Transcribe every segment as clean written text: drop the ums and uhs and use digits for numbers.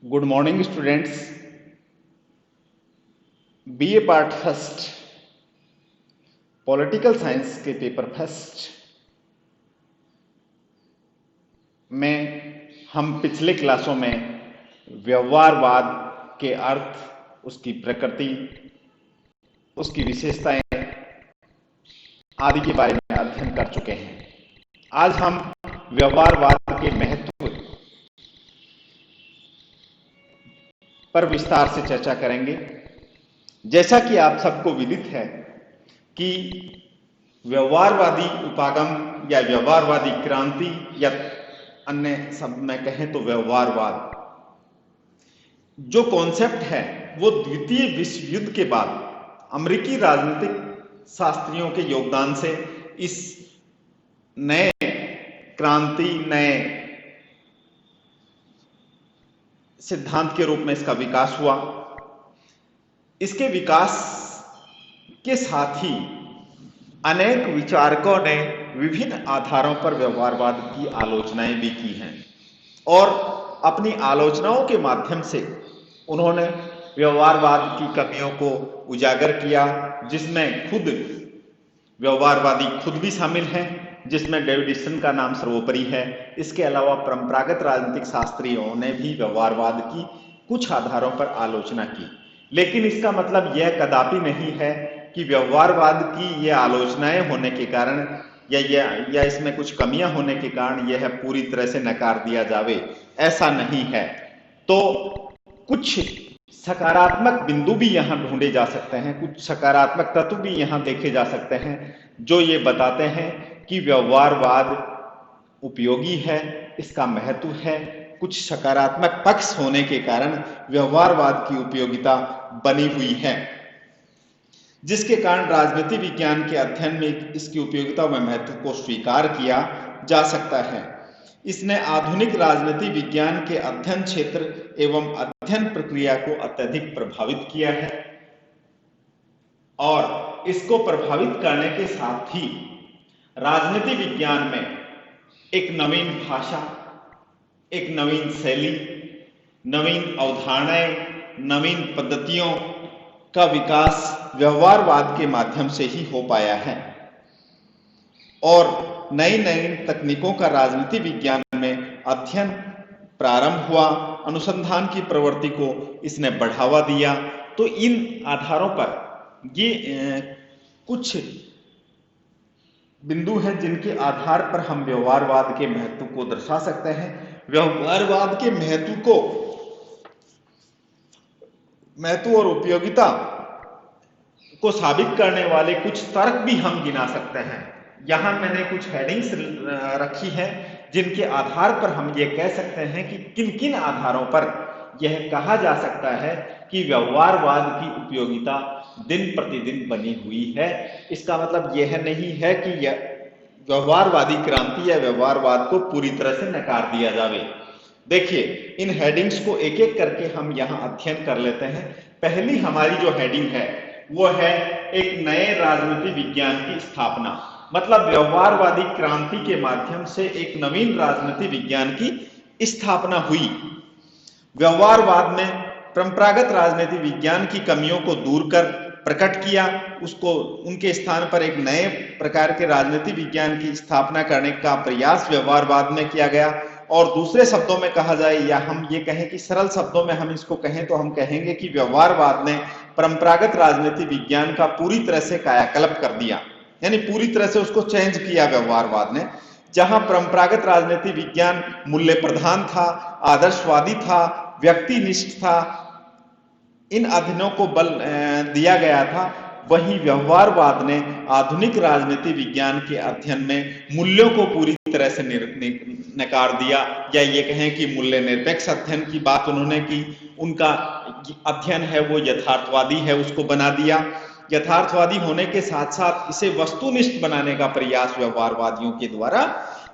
Good morning students. BA part first political science के paper first में हम पिछले क्लासों में व्यवहारवाद के अर्थ, उसकी प्रकृति, उसकी विशेषताएं आदि के बारे में अध्ययन कर चुके हैं। आज हम व्यवहारवाद के महत्व पर विस्तार से चर्चा करेंगे। जैसा कि आप सबको विदित है कि व्यवहारवादी उपागम या व्यवहारवादी क्रांति या अन्य शब्द में कहें तो व्यवहारवाद जो कॉन्सेप्ट है वो द्वितीय विश्व युद्ध के बाद अमेरिकी राजनीतिक शास्त्रियों के योगदान से इस नए क्रांति, नए सिद्धांत के रूप में इसका विकास हुआ। इसके विकास के साथ ही अनेक विचारकों ने विभिन्न आधारों पर व्यवहारवाद की आलोचनाएं भी की हैं और अपनी आलोचनाओं के माध्यम से उन्होंने व्यवहारवाद की कमियों को उजागर किया, जिसमें खुद व्यवहारवादी खुद भी शामिल हैं, जिसमें डेविड का नाम सर्वोपरि है। इसके अलावा परंपरागत राजनीतिक शास्त्रियों ने भी व्यवहारवाद की कुछ आधारों पर आलोचना की, लेकिन इसका मतलब यह कदापि नहीं है कि व्यवहारवाद की यह आलोचनाएं होने के कारण या इसमें कुछ कमियां होने के कारण यह पूरी तरह से नकार दिया जावे, ऐसा नहीं है। तो कुछ सकारात्मक बिंदु भी यहां ढूंढे जा सकते हैं, कुछ सकारात्मक तत्व भी यहां देखे जा सकते हैं जो ये बताते हैं कि व्यवहारवाद उपयोगी है, इसका महत्व है। कुछ सकारात्मक पक्ष होने के कारण व्यवहारवाद की उपयोगिता बनी हुई है, जिसके कारण राजनीति विज्ञान के अध्ययन में इसकी उपयोगिता व महत्व को स्वीकार किया जा सकता है। इसने आधुनिक राजनीति विज्ञान के अध्ययन क्षेत्र एवं अध्ययन प्रक्रिया को अत्यधिक प्रभावित किया है और इसको प्रभावित करने के साथ ही राजनीति विज्ञान में एक नवीन भाषा, एक नवीन शैली, नवीन अवधारणाएं, नवीन पद्धतियों का विकास व्यवहारवाद के माध्यम से ही हो पाया है और नई नई तकनीकों का राजनीति विज्ञान में अध्ययन प्रारंभ हुआ, अनुसंधान की प्रवृत्ति को इसने बढ़ावा दिया। तो इन आधारों पर ये कुछ बिंदु हैं जिनके आधार पर हम व्यवहारवाद के महत्व को दर्शा सकते हैं। व्यवहारवाद के महत्व और उपयोगिता को साबित करने वाले कुछ तर्क भी हम गिना सकते हैं। यहां मैंने कुछ हेडिंग्स रखी है जिनके आधार पर हम ये कह सकते हैं कि किन किन आधारों पर यह कहा जा सकता है कि व्यवहारवाद की उपयोगिता दिन प्रतिदिन बनी हुई है। इसका मतलब यह नहीं है कि यह व्यवहारवादी क्रांति या व्यवहारवाद को पूरी तरह से नकार दिया जावे। देखिए, इन हेडिंग्स को एक एक करके हम यहां अध्ययन कर लेते हैं। पहली हमारी जो हेडिंग है वो है एक नए राजनीति विज्ञान की स्थापना, मतलब व्यवहारवादी क्रांति के माध्यम से एक नवीन राजनीति विज्ञान की स्थापना हुई। व्यवहारवाद ने परंपरागत राजनीति विज्ञान की कमियों को दूर कर प्रकट किया, उसको उनके स्थान पर एक नए प्रकार के राजनीति विज्ञान की स्थापना करने का प्रयास व्यवहारवाद में किया गया। और दूसरे शब्दों में कहा जाए या हम ये कहें कि सरल शब्दों में हम इसको कहें तो हम कहेंगे कि व्यवहारवाद ने परंपरागत राजनीति विज्ञान का पूरी तरह से कायाकल्प कर दिया, यानी पूरी तरह से उसको चेंज किया व्यवहारवाद ने। जहां परंपरागत राजनीति विज्ञान मूल्य प्रधान था, आदर्शवादी था, व्यक्तिनिष्ठ था, इन अध्ययनों को बल दिया गया था, वहीं व्यवहारवाद ने आधुनिक राजनीति विज्ञान के अध्ययन में मूल्यों को पूरी तरह से नकार दिया, या ये कहें कि मूल्य निरपेक्ष अध्ययन की बात उन्होंने की। उनका अध्ययन है वो यथार्थवादी है, उसको बना दिया। यथार्थवादी होने के साथ साथ इसे वस्तुनिष्ठ बनाने का प्रयास व्यवहारवादियों के द्वारा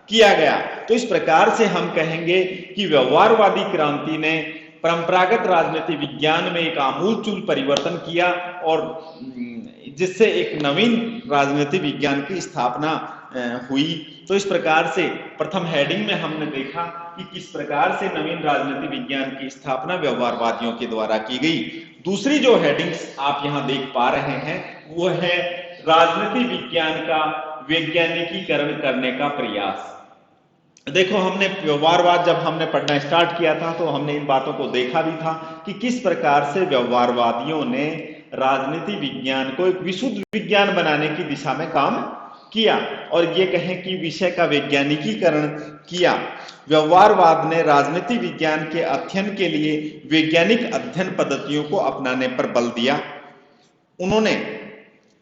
किया गया। तो इस प्रकार से हम कहेंगे कि व्यवहारवादी क्रांति ने परंपरागत राजनीति विज्ञान में एक आमूलचूल परिवर्तन किया और जिससे एक नवीन राजनीति विज्ञान की स्थापना हुई। तो इस प्रकार से प्रथम हेडिंग में हमने देखा कि किस प्रकार से नवीन राजनीति विज्ञान की स्थापना व्यवहारवादियों के द्वारा की गई। दूसरी जो हेडिंग्स आप यहां देख पा रहे हैं वो है राजनीति विज्ञान का वैज्ञानिकीकरण करने का प्रयास। देखो, हमने व्यवहारवाद जब हमने पढ़ना स्टार्ट किया था तो हमने इन बातों को देखा भी था कि किस प्रकार से व्यवहारवादियों ने राजनीति विज्ञान को एक विशुद्ध विज्ञान बनाने की दिशा में काम किया और ये कहें कि विषय का वैज्ञानिकीकरण किया। व्यवहारवाद ने राजनीति विज्ञान के अध्ययन के लिए वैज्ञानिक अध्ययन पद्धतियों को अपनाने पर बल दिया। उन्होंने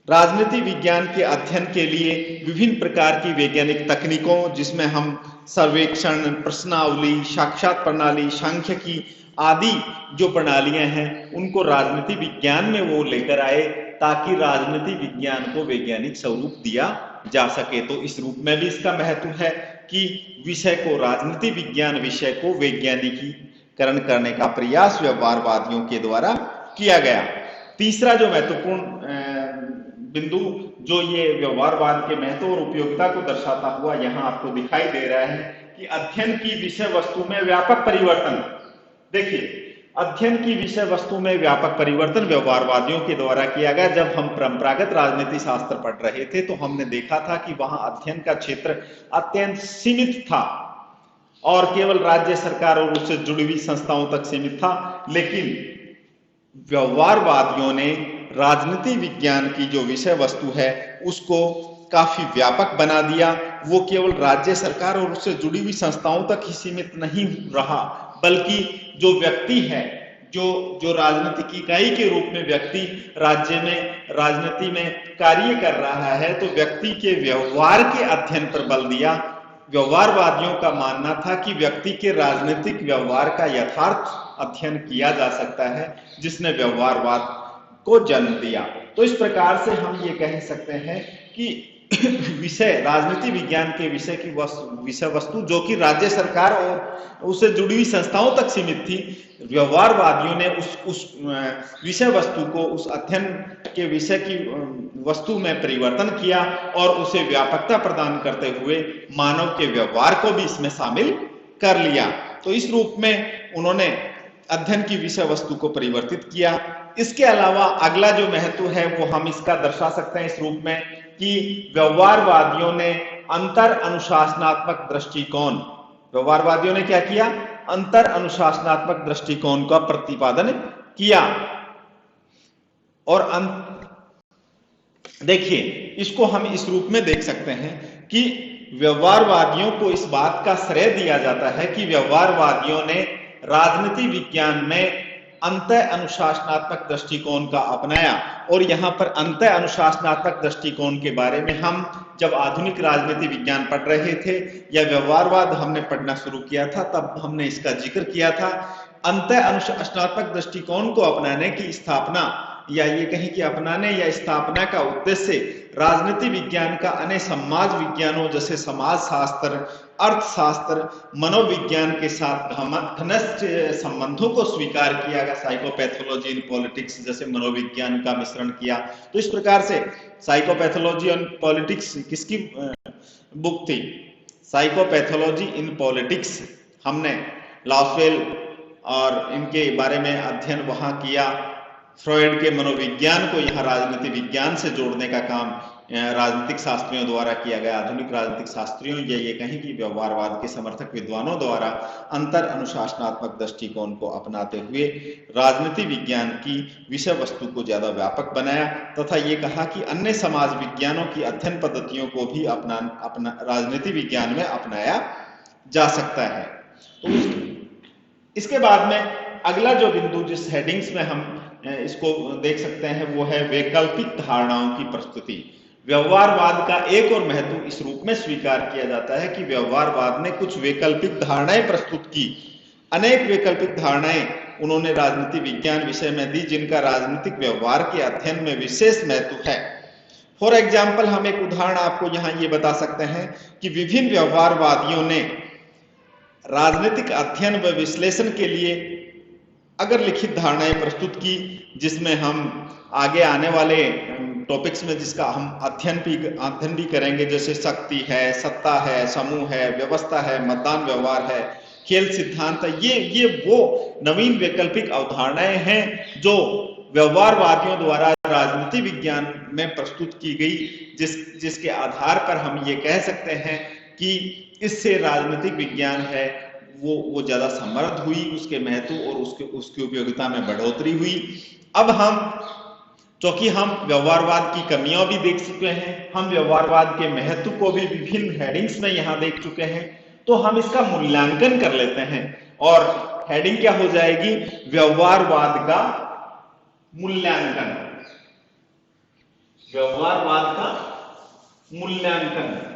राजनीति विज्ञान के अध्ययन के लिए विभिन्न प्रकार की वैज्ञानिक तकनीकों, जिसमें हम सर्वेक्षण, प्रश्नावली, साक्षात प्रणाली, सांख्यिकी आदि जो प्रणालियां हैं उनको राजनीति विज्ञान में वो लेकर आए ताकि राजनीति विज्ञान को वैज्ञानिक स्वरूप दिया जा सके। तो इस रूप में भी इसका महत्व है कि विषय को, राजनीति विज्ञान विषय को वैज्ञानिकीकरण करने का प्रयास व्यवहारवादियों के द्वारा किया गया। तीसरा जो महत्वपूर्ण बिंदु जो ये व्यवहारवाद के महत्व और उपयोगिता को दर्शाता हुआ यहां आपको दिखाई दे रहा है कि अध्ययन की विषय वस्तु में व्यापक परिवर्तन। देखिए, अध्ययन की विषय वस्तु में व्यापक परिवर्तन व्यवहारवादियों के द्वारा किया गया। जब हम परंपरागत राजनीति शास्त्र पढ़ रहे थे तो हमने देखा था कि वहां अध्ययन का क्षेत्र अत्यंत सीमित था और केवल राज्य सरकार और उससे जुड़ी हुई संस्थाओं तक सीमित था, लेकिन व्यवहारवादियों ने राजनीति विज्ञान की जो विषय वस्तु है उसको काफी व्यापक बना दिया। वो केवल राज्य सरकार और उससे जुड़ी हुई संस्थाओं तक ही सीमित नहीं रहा, बल्कि जो व्यक्ति है, जो राजनीतिक इकाई के रूप में व्यक्ति राज्य में, राजनीति में कार्य कर रहा है, तो व्यक्ति के व्यवहार के अध्ययन पर बल दिया। व्यवहारवादियों का मानना था कि व्यक्ति के राजनीतिक व्यवहार का यथार्थ अध्ययन किया जा सकता है, जिसने व्यवहारवाद को जन्म दिया। तो इस प्रकार से हम ये कह सकते हैं कि विषय, राजनीति विज्ञान के विषय की विषय वस्तु जो कि राज्य सरकार और उससे जुड़ी हुई संस्थाओं तक सीमित थी, व्यवहारवादियों ने उस विषय वस्तु को, उस अध्ययन के विषय की वस्तु में परिवर्तन किया और उसे व्यापकता प्रदान करते हुए मानव के व्यवहार को भी इसमें शामिल कर लिया। तो इस रूप में उन्होंने अध्ययन की विषय वस्तु को परिवर्तित किया। इसके अलावा अगला जो महत्व है वो हम इसका दर्शा सकते हैं इस रूप में कि व्यवहारवादियों ने अंतर अनुशासनात्मक दृष्टिकोण, व्यवहारवादियों ने क्या किया? अंतर अनुशासनात्मक दृष्टिकोण का प्रतिपादन किया। और देखिए, इसको हम इस रूप में देख सकते हैं कि व्यवहारवादियों को इस बात का श्रेय दिया जाता है कि व्यवहारवादियों ने राजनीति विज्ञान में अंतः अनुशासनात्मक दृष्टिकोण का अपनाया। और यहाँ पर अंतः अनुशासनात्मक दृष्टिकोण के बारे में हम जब आधुनिक राजनीति विज्ञान पढ़ रहे थे या व्यवहारवाद हमने पढ़ना शुरू किया था, तब हमने इसका जिक्र किया था। अंतः अनुशासनात्मक दृष्टिकोण को अपनाने की स्थापना, या ये कहें कि अपनाने या स्थापना का उद्देश्य राजनीति विज्ञान का अन्य समाज विज्ञानों जैसे समाजशास्त्र, अर्थशास्त्र, मनोविज्ञान के साथ घनिष्ठ संबंधों को स्वीकार किया गया। साइकोपैथोलॉजी इन पॉलिटिक्स जैसे मनोविज्ञान का मिश्रण किया। तो इस प्रकार से साइकोपैथोलॉजी इन पॉलिटिक्स किसकी बुक थी? Psychopathology in politics. हमने लाउसवेल और इनके बारे में अध्ययन वहां किया। फ्रॉइड के मनोविज्ञान को यहाँ राजनीति विज्ञान से जोड़ने का काम राजनीतिक शास्त्रियों द्वारा किया गया। आधुनिक राजनीतिक शास्त्रियों या ये कहें कि व्यवहारवाद के समर्थक विद्वानों द्वारा अंतर अनुशासनात्मक दृष्टिकोण को अपनाते हुए राजनीति विज्ञान की विषय वस्तु को ज्यादा व्यापक बनाया तथा ये कहा कि अन्य समाज विज्ञानों की अध्ययन पद्धतियों को भी अपना राजनीति विज्ञान में अपनाया जा सकता है। तो इसके बाद में अगला जो बिंदु जिस हेडिंग्स में हम इसको देख सकते हैं वो है वैकल्पिक धारणाओं की प्रस्तुति। व्यवहारवाद का एक और महत्व इस रूप में स्वीकार किया जाता है कि व्यवहारवाद ने कुछ वैकल्पिक धारणाएं प्रस्तुत की। अनेक वैकल्पिक धारणाएं उन्होंने राजनीति विज्ञान विषय में दी जिनका राजनीतिक व्यवहार के अध्ययन में विशेष महत्व है। फॉर एग्जाम्पल, हम एक उदाहरण आपको यहाँ ये बता सकते हैं कि विभिन्न व्यवहारवादियों ने राजनीतिक अध्ययन व विश्लेषण के लिए अगर लिखित धारणाएं प्रस्तुत की, जिसमें हम आगे आने वाले टॉपिक्स में जिसका हम अध्ययन भी करेंगे, जैसे शक्ति है, सत्ता है, समूह है, व्यवस्था है, मतदान व्यवहार है, खेल सिद्धांत, ये वो नवीन वैकल्पिक अवधारणाएं हैं जो व्यवहारवादियों द्वारा राजनीति विज्ञान में प्रस्तुत की गई, जिसके आधार पर हम ये कह सकते हैं कि इससे राजनीतिक विज्ञान है वो ज्यादा समृद्ध हुई, उसके महत्व और उसकी उपयोगिता में बढ़ोतरी हुई। अब क्योंकि हम व्यवहारवाद की कमियां भी देख चुके हैं, हम व्यवहारवाद के महत्व को भी विभिन्न हेडिंग्स में यहां देख चुके हैं, तो हम इसका मूल्यांकन कर लेते हैं। और हेडिंग क्या हो जाएगी? व्यवहारवाद का मूल्यांकन। व्यवहारवाद का मूल्यांकन।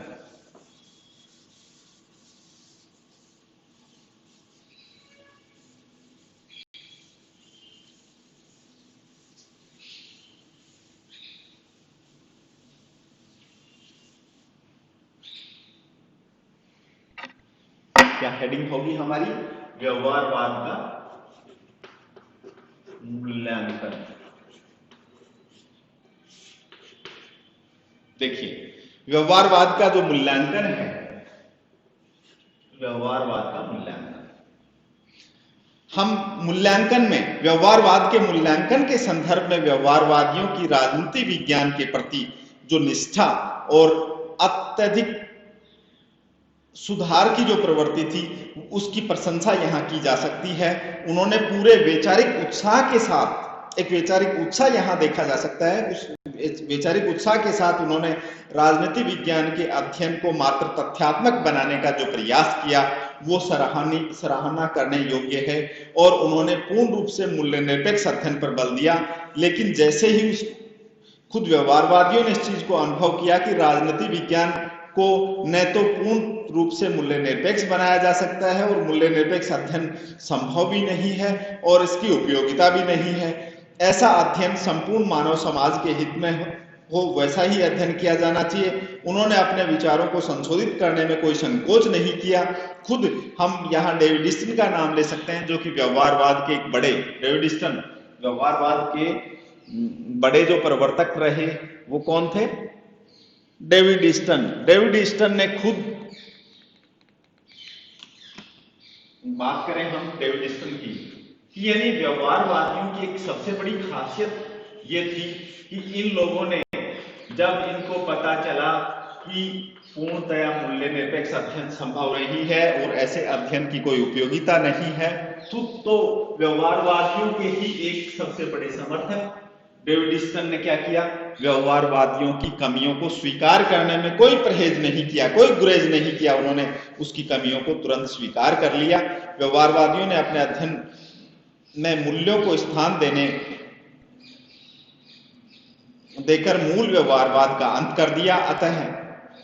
क्या हेडिंग होगी हमारी? व्यवहारवाद का मूल्यांकन। देखिए, व्यवहारवाद का जो मूल्यांकन है, व्यवहारवाद का मूल्यांकन, हम मूल्यांकन में व्यवहारवाद के मूल्यांकन के संदर्भ में व्यवहारवादियों की राजनीति विज्ञान के प्रति जो निष्ठा और अत्यधिक सुधार की जो प्रवृत्ति थी, उसकी प्रशंसा यहां की जा सकती है। उन्होंने पूरे वैचारिक उत्साह के साथ, एक वैचारिक उत्साह यहां देखा जा सकता है, उस वैचारिक उत्साह के साथ उन्होंने राजनीति विज्ञान के अध्ययन को मात्र तथ्यात्मक बनाने का जो प्रयास किया वो सराहना करने योग्य है। और उन्होंने पूर्ण रूप से मूल्य निरपेक्ष अध्ययन पर बल दिया। लेकिन जैसे ही खुद व्यवहारवादियों ने इस चीज को अनुभव किया कि राजनीति विज्ञान को न तो पूर्ण रूप से मूल्य निरपेक्ष बनाया जा सकता है और मूल्य निरपेक्ष अध्ययन संभव भी नहीं है और इसकी उपयोगिता भी नहीं है, ऐसा अध्ययन संपूर्ण मानव समाज के हित में हो वैसा ही अध्ययन किया जाना चाहिए। उन्होंने अपने विचारों को संशोधित करने में कोई संकोच नहीं किया। खुद हम यहाँ डेविड ईस्टन का नाम ले सकते हैं, जो कि व्यवहारवाद के एक बड़े, डेविड ईस्टन व्यवहारवाद के बड़े जो प्रवर्तक रहे, वो कौन थे? David Easton. डेविड ईस्टन ने खुद, बात करें हम डेविड ईस्टन की, कि यानी व्यवहारवादियों की एक सबसे बड़ी खासियत ये थी कि इन लोगों ने, जब इनको पता चला कि पूर्णतया मूल्य निरपेक्ष अध्ययन संभव नहीं है और ऐसे अध्ययन की कोई उपयोगिता नहीं है, तो व्यवहारवादियों के ही एक सबसे बड़े समर्थक डेविड ईस्टन ने क्या किया? व्यवहारवादियों की कमियों को स्वीकार करने में कोई परहेज नहीं किया, कोई गुरेज नहीं किया। उन्होंने उसकी कमियों को तुरंत स्वीकार कर लिया। व्यवहारवादियों ने अपने अध्ययन में मूल्यों को स्थान देकर मूल व्यवहारवाद का अंत कर दिया। अतः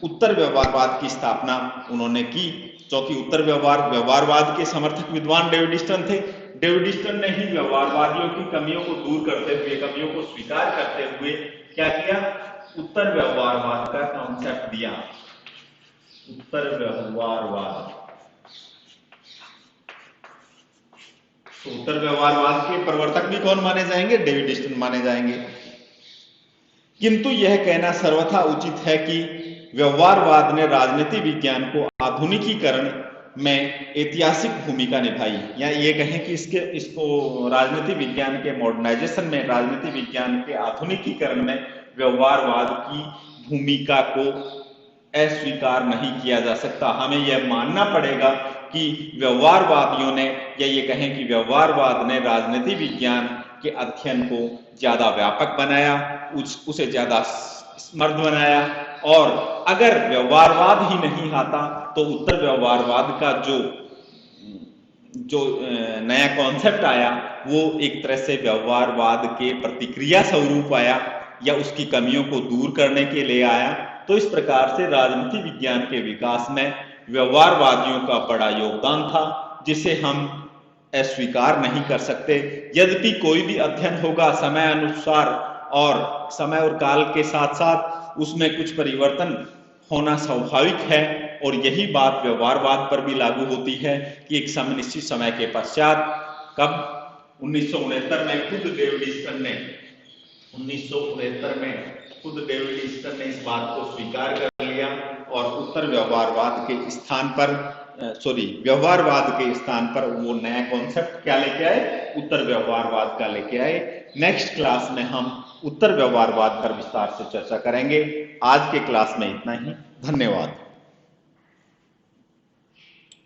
उत्तर व्यवहारवाद की स्थापना उन्होंने की, क्योंकि उत्तर व्यवहारवाद के समर्थक विद्वान डेविड ईस्टन थे। डेविड ईस्टन ने ही व्यवहारवादियों की कमियों को दूर करते हुए, कमियों को स्वीकार करते हुए क्या किया? उत्तर व्यवहारवाद का कॉन्सेप्ट दिया। उत्तर व्यवहारवाद। तो उत्तर व्यवहारवाद के प्रवर्तक भी कौन माने जाएंगे? डेविड ईस्टन माने जाएंगे। किंतु यह कहना सर्वथा उचित है कि व्यवहारवाद ने राजनीति विज्ञान को आधुनिकीकरण में ऐतिहासिक भूमिका निभाई, या ये कहें कि इसको राजनीति विज्ञान के मॉडर्नाइजेशन में, राजनीति विज्ञान के आधुनिकीकरण में व्यवहारवाद की भूमिका को अस्वीकार नहीं किया जा सकता। हमें यह मानना पड़ेगा कि व्यवहारवादियों ने, या ये कहें कि व्यवहारवाद ने राजनीति विज्ञान के अध्ययन को ज्यादा व्यापक बनाया, उसे ज्यादा समृद्ध बनाया। और अगर व्यवहारवाद ही नहीं आता तो उत्तर व्यवहारवाद का जो नया कॉन्सेप्ट आया वो एक तरह से व्यवहारवाद के प्रतिक्रिया स्वरूप आया, या उसकी कमियों को दूर करने के लिए आया। तो इस प्रकार से राजनीति विज्ञान के विकास में व्यवहारवादियों का बड़ा योगदान था, जिसे हम अस्वीकार नहीं कर सकते। यद्यपि कोई भी अध्ययन होगा समय अनुसार और समय और काल के साथ साथ उसमें कुछ परिवर्तन होना स्वाभाविक है, और यही बात व्यवहारवाद पर भी लागू होती है कि एक निश्चित समय के पश्चात, कब 1969 में खुद डेविड ईस्टन ने 1969 में खुद डेविड ईस्टन ने इस बात को स्वीकार कर लिया और उत्तर व्यवहारवाद के स्थान पर व्यवहारवाद के स्थान पर वो नया कॉन्सेप्ट क्या लेके आए, उत्तर व्यवहारवाद का लेके आए। नेक्स्ट क्लास में हम उत्तर व्यवहारवाद पर विस्तार से चर्चा करेंगे। आज के क्लास में इतना ही, धन्यवाद।